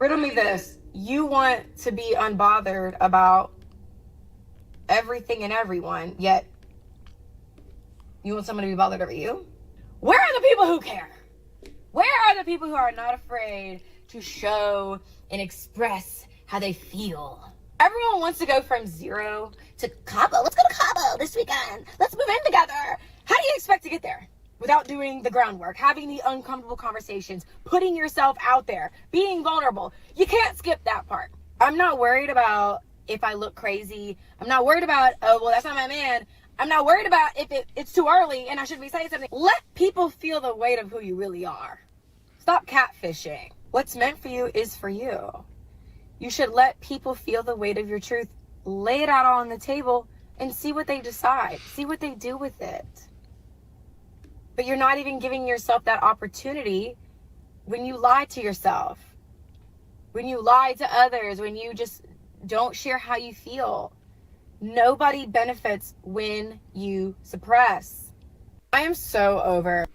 Riddle me this. You want to be unbothered about everything and everyone, yet you want someone to be bothered over you? Where are the people who care? Where are the people who are not afraid to show and express how they feel? Everyone wants to go from zero to Cabo. Let's go to Cabo this weekend. Let's move in together. How do you expect to get there without doing the groundwork, having the uncomfortable conversations, putting yourself out there, being vulnerable? You can't skip that part. I'm not worried about if I look crazy. I'm not worried about, oh, well, that's not my man. I'm not worried about if it's too early and I should be saying something. Let people feel the weight of who you really are. Stop catfishing. What's meant for you is for you. You should let people feel the weight of your truth. Lay it out on the table and see what they decide. See what they do with it. But you're not even giving yourself that opportunity when you lie to yourself, when you lie to others, when you just don't share how you feel. Nobody benefits when you suppress. I am so over.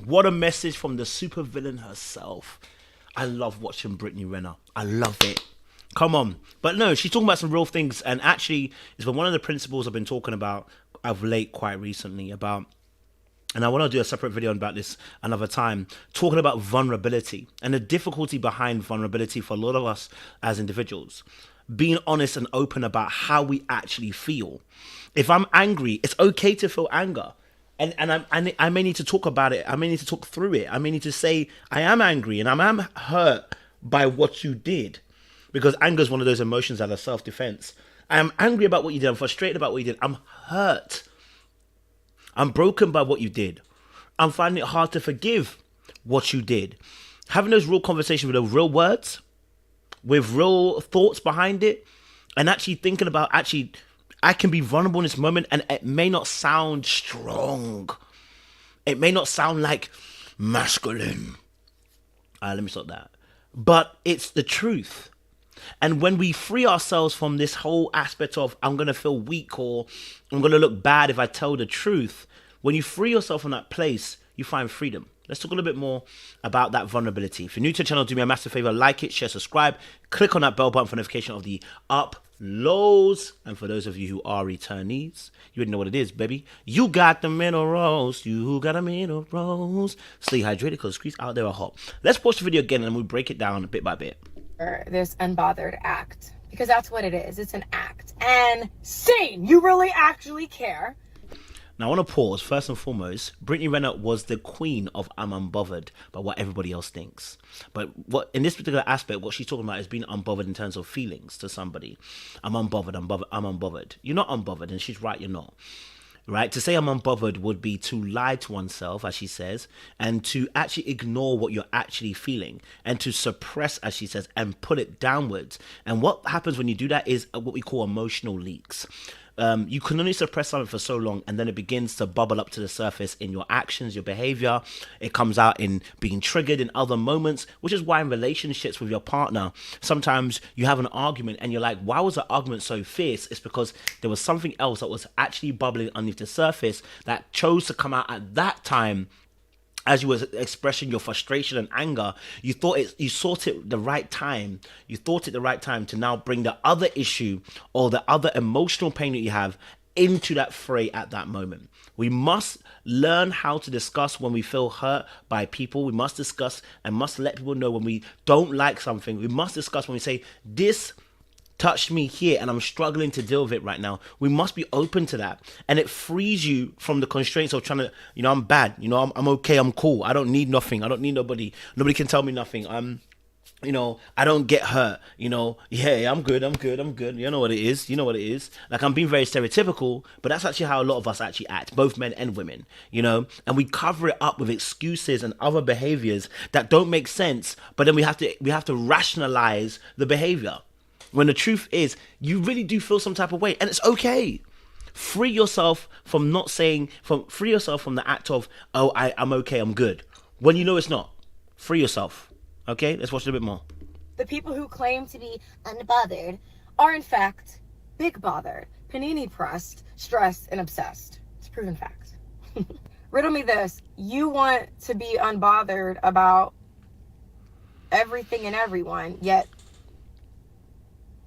What a message from the supervillain herself. I love watching Brittany Renner. I love it. Come on. But no, she's talking about some real things. And actually, it's been one of the principles I've been talking about of late quite recently about, and I want to do a separate video about this another time, talking about vulnerability and the difficulty behind vulnerability for a lot of us as individuals. Being honest and open about how we actually feel. If I'm angry, it's okay to feel anger. And I may need to talk about it. I may need to talk through it. I may need to say, I am angry and I am hurt by what you did. Because anger is one of those emotions that are self-defense. I am angry about what you did. I'm frustrated about what you did. I'm hurt. I'm broken by what you did. I'm finding it hard to forgive what you did. Having those real conversations with those real words, with real thoughts behind it, and actually thinking about, I can be vulnerable in this moment, and it may not sound strong. It may not sound like masculine. Let me stop that. But it's the truth. And when we free ourselves from this whole aspect of, I'm going to feel weak or I'm going to look bad if I tell the truth, when you free yourself from that place, you find freedom. Let's talk a little bit more about that vulnerability. If you're new to the channel, do me a massive favor, like it, share, subscribe, click on that bell button for notification of the uploads. And for those of you who are returnees, you already know what it is, baby. You got the minerals. You got the minerals. Stay hydrated because the streets out there are hot. Let's watch the video again and we'll break it down bit by bit. This unbothered act, because that's what it is. It's an act. And sane, you really actually care. Now, I want to pause. First and foremost, Brittany Renner was the queen of I'm unbothered by what everybody else thinks. But what in this particular aspect, what she's talking about is being unbothered in terms of feelings to somebody. I'm unbothered, I'm unbothered. You're not unbothered, and she's right, you're not. Right? To say I'm unbothered would be to lie to oneself, as she says, and to actually ignore what you're actually feeling, and to suppress, as she says, and put it downwards. And what happens when you do that is what we call emotional leaks. You can only suppress something for so long, and then it begins to bubble up to the surface in your actions, your behavior. It comes out in being triggered in other moments, which is why in relationships with your partner, sometimes you have an argument and you're like, why was the argument so fierce? It's because there was something else that was actually bubbling underneath the surface that chose to come out at that time. As you were expressing your frustration and anger, you sought it the right time. You thought it the right time to now bring the other issue or the other emotional pain that you have into that fray at that moment. We must learn how to discuss when we feel hurt by people. We must discuss and must let people know when we don't like something. We must discuss when we say, this touched me here and I'm struggling to deal with it right now. We must be open to that, and it frees you from the constraints of trying to, I'm bad, I'm okay, I'm cool, I don't need nothing, I don't need nobody can tell me nothing, I don't get hurt, yeah, I'm good, you know what it is, like I'm being very stereotypical, but that's actually how a lot of us actually act, both men and women, and we cover it up with excuses and other behaviors that don't make sense, but then we have to rationalize the behavior. When the truth is, you really do feel some type of way, and it's okay. Free yourself from free yourself from the act of, oh, I'm okay, I'm good. When you know it's not. Free yourself. Okay, let's watch a little bit more. The people who claim to be unbothered are in fact big bothered, panini pressed, stressed, and obsessed. It's a proven fact. Riddle me this. You want to be unbothered about everything and everyone, yet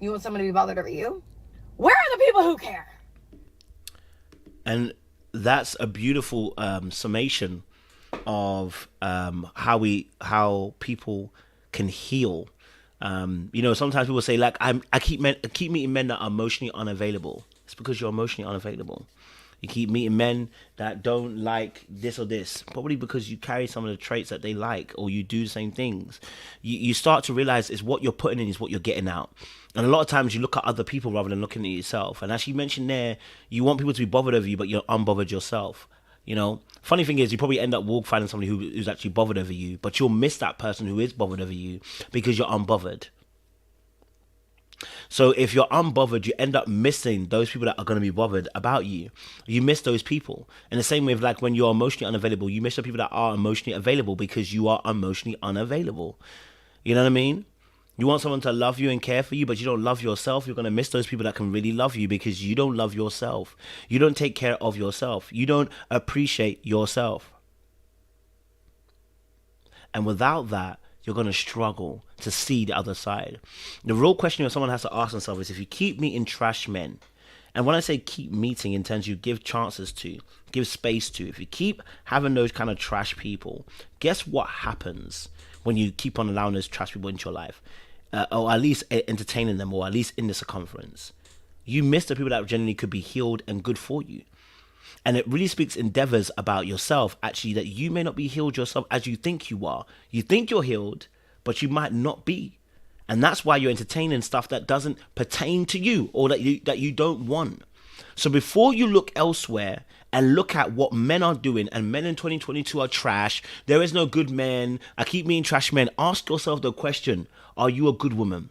you want someone to be bothered over you? Where are the people who care? And that's a beautiful summation of how people can heal. Sometimes people say, like, I keep meeting men that are emotionally unavailable. It's because you're emotionally unavailable. You keep meeting men that don't like this or this, probably because you carry some of the traits that they like, or you do the same things. You start to realize is what you're putting in is what you're getting out. And a lot of times you look at other people rather than looking at yourself. And as you mentioned there, you want people to be bothered over you, but you're unbothered yourself. Funny thing is, you probably end up finding somebody who's actually bothered over you, but you'll miss that person who is bothered over you because you're unbothered. So if you're unbothered, you end up missing those people that are going to be bothered about you. You miss those people. In the same way, like when you're emotionally unavailable, you miss the people that are emotionally available because you are emotionally unavailable. You know what I mean? You want someone to love you and care for you, but you don't love yourself. You're going to miss those people that can really love you because you don't love yourself. You don't take care of yourself. You don't appreciate yourself. And without that, you're going to struggle to see the other side. The real question that someone has to ask themselves is, if you keep meeting trash men, and when I say keep meeting, in terms you give chances to, give space to, if you keep having those kind of trash people, guess what happens when you keep on allowing those trash people into your life? Or at least entertaining them, or at least in the circumference. You miss the people that genuinely could be healed and good for you. And it really speaks endeavors about yourself, actually, that you may not be healed yourself as you think you are. You think you're healed, but you might not be. And that's why you're entertaining stuff that doesn't pertain to you, or that you don't want. So before you look elsewhere and look at what men are doing, and men in 2022 are trash, there is no good men, I keep meeting trash men, ask yourself the question, are you a good woman?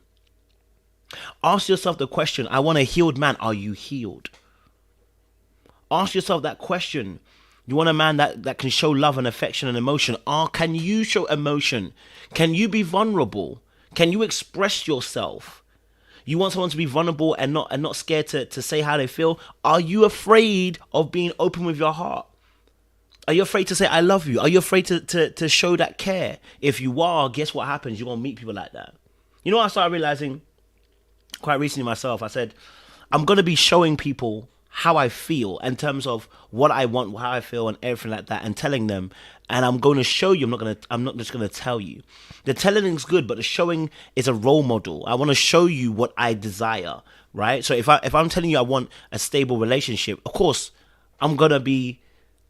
Ask yourself the question, I want a healed man, are you healed? Ask yourself that question. You want a man that can show love and affection and emotion. Can you show emotion? Can you be vulnerable? Can you express yourself? You want someone to be vulnerable and not scared to say how they feel. Are you afraid of being open with your heart? Are you afraid to say I love you? Are you afraid to show that care? If you are, guess what happens? You're going to meet people like that. You know what I started realizing quite recently myself? I said, I'm going to be showing people how I feel in terms of what I want, how I feel, and everything like that, and telling them. And I'm going to show you. I'm not just going to tell you. The telling is good, but the showing is a role model. I want to show you what I desire, right? So if I'm telling you I want a stable relationship, of course I'm gonna be,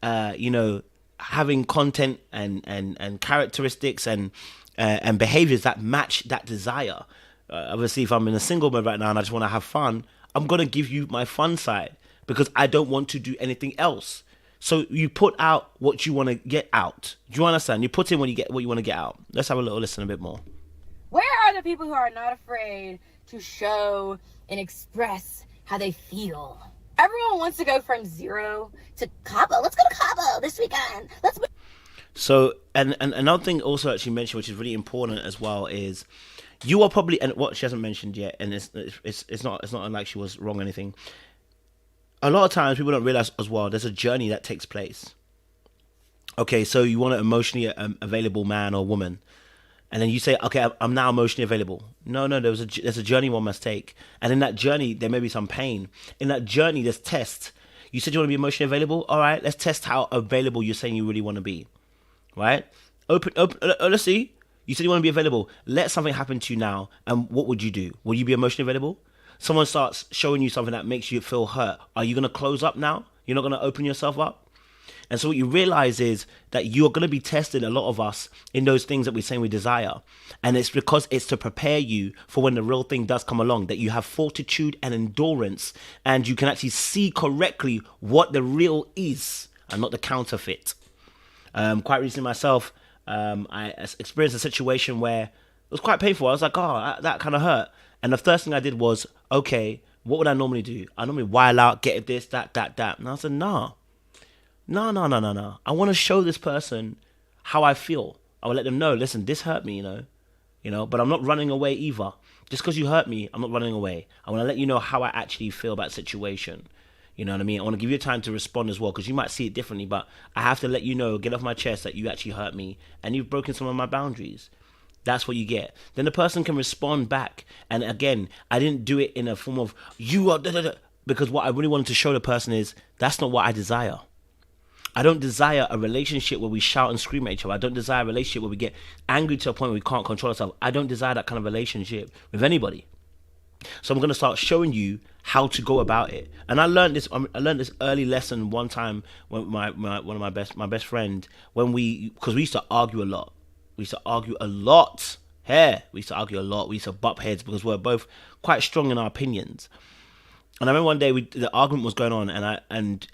having content and characteristics and behaviors that match that desire. Obviously, if I'm in a single mode right now and I just want to have fun, I'm gonna give you my fun side, because I don't want to do anything else. So you put out what you want to get out. Do you understand? You put in when you get what you want to get out. Let's have a little listen a bit more. Where are the people who are not afraid to show and express how they feel? Everyone wants to go from zero to Cabo. Let's go to Cabo this weekend. So, and another thing also actually mentioned, which is really important as well, is you are probably, and what she hasn't mentioned yet, and it's not like she was wrong or anything. A lot of times people don't realize as well, there's a journey that takes place. Okay, so you want an emotionally available man or woman, and then you say, okay, I'm now emotionally available. No, there's a journey one must take, and in that journey there may be some pain. In that journey there's tests. You said you want to be emotionally available. All right, let's test how available you're saying you really want to be. Right? Open. Let's see. You said you want to be available. Let something happen to you now, and what would you do? Will you be emotionally available? Someone starts showing you something that makes you feel hurt. Are you going to close up now? You're not going to open yourself up? And so what you realize is that you're going to be tested, a lot of us, in those things that we're saying we desire. And it's because it's to prepare you for when the real thing does come along, that you have fortitude and endurance, and you can actually see correctly what the real is and not the counterfeit. Quite recently myself, I experienced a situation where it was quite painful. I was like, that kind of hurt. And the first thing I did was, okay, what would I normally do? I normally while out, get this, that. And I said, no. I want to show this person how I feel. I will let them know, listen, this hurt me, but I'm not running away either. Just because you hurt me, I'm not running away. I want to let you know how I actually feel about the situation. You know what I mean? I want to give you time to respond as well, because you might see it differently, but I have to let you know, get off my chest, that you actually hurt me and you've broken some of my boundaries. That's what you get. Then the person can respond back. And again, I didn't do it in a form of, you are, da, da, da, because what I really wanted to show the person is, that's not what I desire. I don't desire a relationship where we shout and scream at each other. I don't desire a relationship where we get angry to a point where we can't control ourselves. I don't desire that kind of relationship with anybody. So I'm going to start showing you how to go about it. And I learned this early lesson one time when my best friend, because we used to argue a lot. We used to argue a lot. We used to argue a lot. We used to butt heads because we're both quite strong in our opinions. And I remember one day the argument was going on, and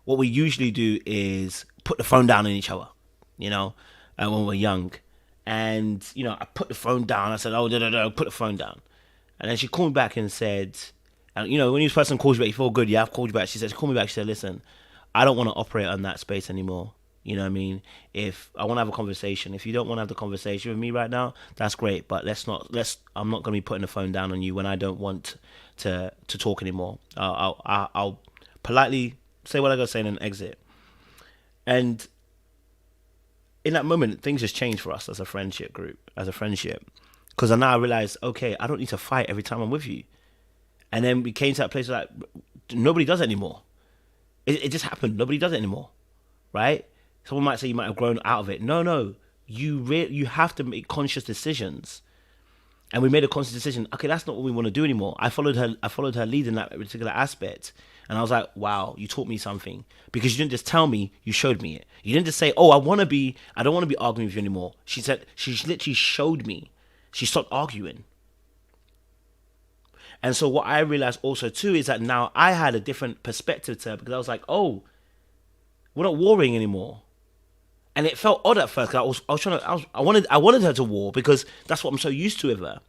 what we usually do is put the phone down on each other, when we're young. And I put the phone down. I said, "Oh, put the phone down." And then she called me back and said, and when this person calls you back, you feel good. Yeah, I've called you back. She called me back. She said, "Listen, I don't want to operate on that space anymore. You know what I mean? If I want to have a conversation, if you don't want to have the conversation with me right now, that's great. But I'm not going to be putting the phone down on you when I don't want to talk anymore. I'll politely say what I got to say and then exit." And in that moment, things just changed for us as a friendship group, because now I realized, okay, I don't need to fight every time I'm with you. And then we came to that place where nobody does it anymore. It just happened. Nobody does it anymore, right? Someone might say you might have grown out of it. No. You have to make conscious decisions. And we made a conscious decision. Okay, that's not what we want to do anymore. I followed her lead in that particular aspect. And I was like, wow, you taught me something. Because you didn't just tell me, you showed me it. You didn't just say, oh, I don't want to be arguing with you anymore. She literally showed me. She stopped arguing. And so what I realized also too is that now I had a different perspective to her, because I was like, oh, we're not warring anymore. And it felt odd at first, because I wanted her to war, because that's what I'm so used to with her.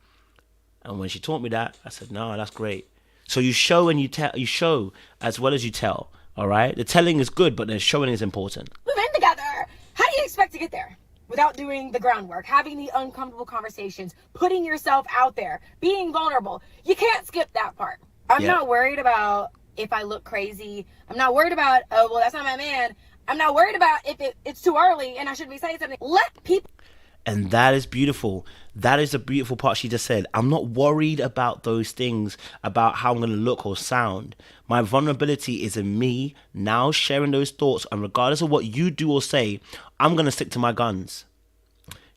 And when she taught me that, I said, no, that's great. So you show and you tell, you show as well as you tell. All right, the telling is good, but the showing is important. Move in together. How do you expect to get there without doing the groundwork, having the uncomfortable conversations, putting yourself out there, being vulnerable? You can't skip that part. I'm not worried about if I look crazy. I'm not worried about, oh, well, that's not my man. I'm not worried about if it's too early and I should be saying something. Let people. And that is beautiful. That is the beautiful part she just said. I'm not worried about those things, about how I'm going to look or sound. My vulnerability is in me now sharing those thoughts. And regardless of what you do or say, I'm going to stick to my guns.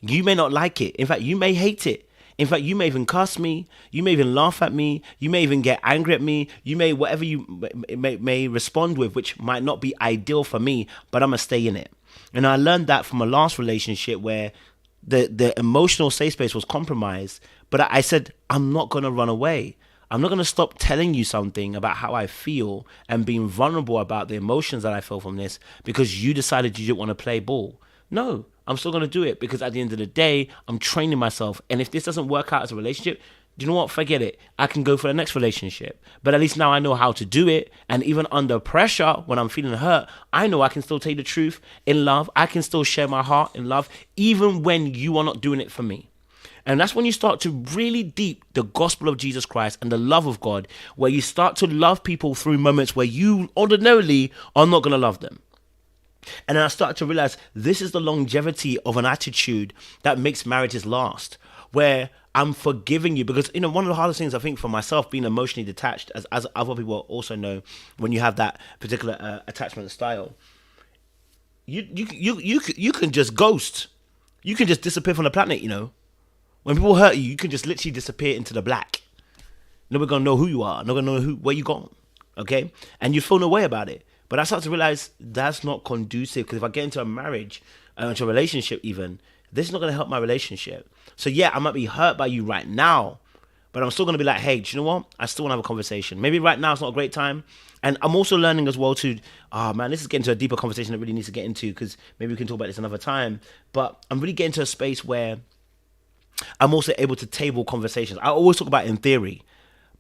You may not like it. In fact, you may hate it. In fact, you may even cuss me. You may even laugh at me. You may even get angry at me. You may, whatever you may respond with, which might not be ideal for me, but I'm going to stay in it. And I learned that from a last relationship where the emotional safe space was compromised. But I said, I'm not going to run away. I'm not going to stop telling you something about how I feel and being vulnerable about the emotions that I feel from this because you decided you didn't want to play ball. No, I'm still going to do it because at the end of the day, I'm training myself. And if this doesn't work out as a relationship, do you know what? Forget it. I can go for the next relationship. But at least now I know how to do it. And even under pressure, when I'm feeling hurt, I know I can still tell the truth in love. I can still share my heart in love, even when you are not doing it for me. And that's when you start to really deep the gospel of Jesus Christ and the love of God, where you start to love people through moments where you ordinarily are not going to love them. And then I started to realize this is the longevity of an attitude that makes marriages last, where I'm forgiving you. Because, one of the hardest things I think for myself, being emotionally detached, as other people also know, when you have that particular attachment style, you can just ghost. You can just disappear from the planet, When people hurt you, you can just literally disappear into the black. Nobody's going to know who you are. Nobody's going to know where you gone. Okay? And you feel no way about it. But I started to realize that's not conducive, because if I get into a marriage, into a relationship even, this is not going to help my relationship. So yeah, I might be hurt by you right now, but I'm still going to be like, hey, do you know what? I still want to have a conversation. Maybe right now it's not a great time. And I'm also learning as well to, this is getting to a deeper conversation that really needs to get into, because maybe we can talk about this another time. But I'm really getting to a space where I'm also able to table conversations. I always talk about it in theory,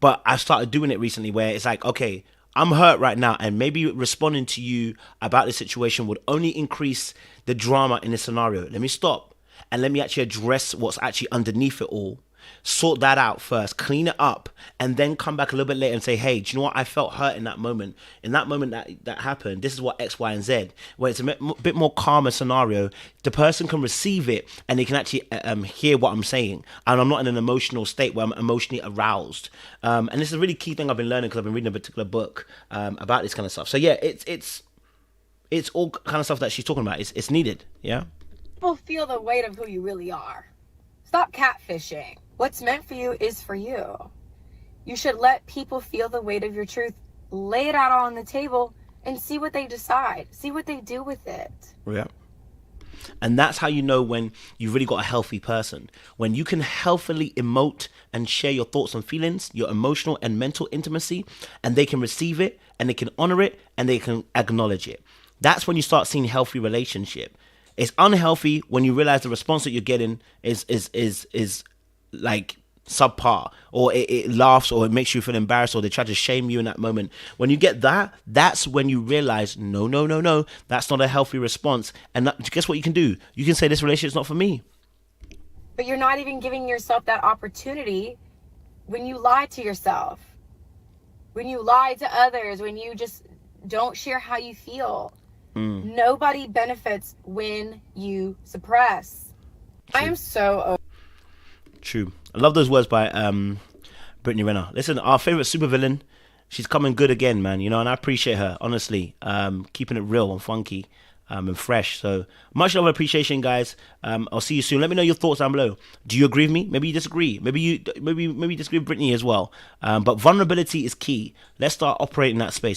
but I've started doing it recently where it's like, okay, I'm hurt right now, and maybe responding to you about the situation would only increase the drama in the scenario. Let me stop and let me actually address what's actually underneath it all. Sort that out first, clean it up, and then come back a little bit later and say, hey, do you know what? I felt hurt in that moment. In that moment that happened, this is what X, Y, and Z. Where it's a bit more calmer scenario, the person can receive it and they can actually hear what I'm saying. And I'm not in an emotional state where I'm emotionally aroused. And this is a really key thing I've been learning because I've been reading a particular book about this kind of stuff. So yeah, it's all kind of stuff that she's talking about. It's needed, yeah? People feel the weight of who you really are. Stop catfishing. What's meant for you is for you. You should let people feel the weight of your truth. Lay it out on the table and see what they decide. See what they do with it. Yeah. And that's how you know when you've really got a healthy person. When you can healthily emote and share your thoughts and feelings, your emotional and mental intimacy, and they can receive it, and they can honor it, and they can acknowledge it. That's when you start seeing healthy relationship. It's unhealthy when you realize the response that you're getting is like subpar, or it laughs, or it makes you feel embarrassed, or they try to shame you in that moment. When you get that, that's when you realize, no, that's not a healthy response. And guess what you can do? You can say, this relationship's not for me. But you're not even giving yourself that opportunity when you lie to yourself, when you lie to others, when you just don't share how you feel. Nobody benefits when you suppress. True. I am so true. I love those words by Brittany Renner. Listen, our favorite supervillain, she's coming good again, man. You know, and I appreciate her, honestly, keeping it real and funky and fresh. So much love and appreciation, guys. I'll see you soon. Let me know your thoughts down below. Do you agree with me? Maybe you disagree. Maybe you disagree with Brittany as well. But vulnerability is key. Let's start operating that space.